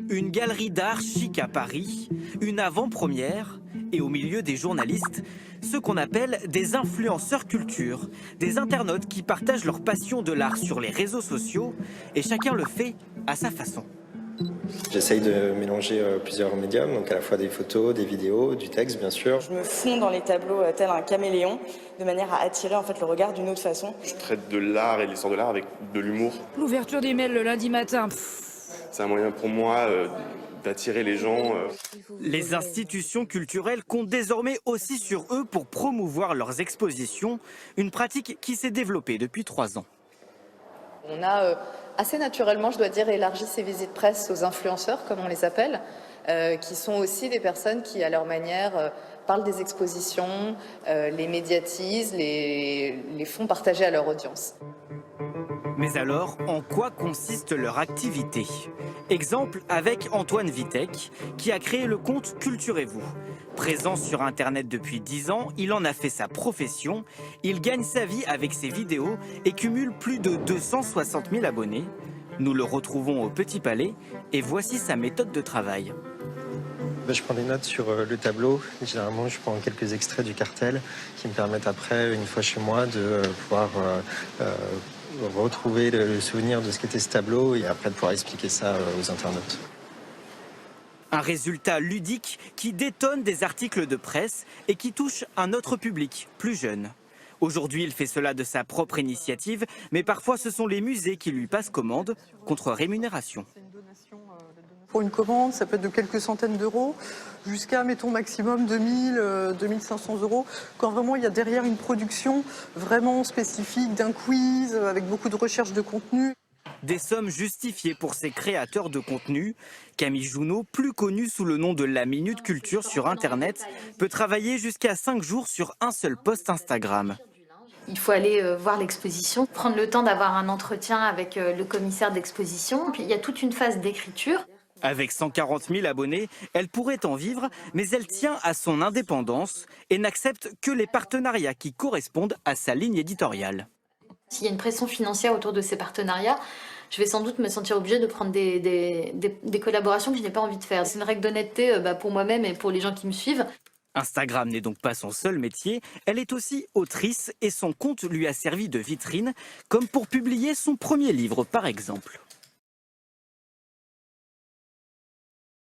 Une galerie d'art chic à Paris, une avant-première, et au milieu des journalistes, ceux qu'on appelle des influenceurs culture, des internautes qui partagent leur passion de l'art sur les réseaux sociaux, et chacun le fait à sa façon. J'essaye de mélanger plusieurs médiums, donc à la fois des photos, des vidéos, du texte bien sûr. Je me fonds dans les tableaux tel un caméléon, de manière à attirer en fait le regard d'une autre façon. Je traite de l'art et de l'histoire de l'art avec de l'humour. L'ouverture des mails le lundi matin. C'est un moyen pour moi d'attirer les gens. Les institutions culturelles comptent désormais aussi sur eux pour promouvoir leurs expositions, une pratique qui s'est développée depuis 3 ans. On a assez naturellement, je dois dire, élargi ces visites presse aux influenceurs, comme on les appelle, qui sont aussi des personnes qui, à leur manière, parlent des expositions, les médiatisent, les font partager à leur audience. Mais alors, en quoi consiste leur activité? Exemple avec Antoine Vitek, qui a créé le compte Culturez-vous. Présent sur Internet depuis 10 ans, il en a fait sa profession. Il gagne sa vie avec ses vidéos et cumule plus de 260 000 abonnés. Nous le retrouvons au Petit Palais et voici sa méthode de travail. Je prends des notes sur le tableau. Généralement, je prends quelques extraits du cartel qui me permettent après, une fois chez moi, de pouvoir retrouver le souvenir de ce qu'était ce tableau et après de pouvoir expliquer ça aux internautes. Un résultat ludique qui détonne des articles de presse et qui touche un autre public, plus jeune. Aujourd'hui, il fait cela de sa propre initiative, mais parfois ce sont les musées qui lui passent commande contre rémunération. Pour une commande, ça peut être de quelques centaines d'euros jusqu'à, mettons, maximum 2000, 2500 euros. Quand vraiment il y a derrière une production vraiment spécifique d'un quiz avec beaucoup de recherche de contenu. Des sommes justifiées pour ces créateurs de contenu. Camille Junot, plus connue sous le nom de la Minute Culture sur Internet, peut travailler jusqu'à 5 jours sur un seul post Instagram. Il faut aller voir l'exposition, prendre le temps d'avoir un entretien avec le commissaire d'exposition. Puis il y a toute une phase d'écriture. Avec 140 000 abonnés, elle pourrait en vivre, mais elle tient à son indépendance et n'accepte que les partenariats qui correspondent à sa ligne éditoriale. S'il y a une pression financière autour de ces partenariats, je vais sans doute me sentir obligée de prendre des collaborations que je n'ai pas envie de faire. C'est une règle d'honnêteté pour moi-même et pour les gens qui me suivent. Instagram n'est donc pas son seul métier, elle est aussi autrice et son compte lui a servi de vitrine, comme pour publier son premier livre par exemple.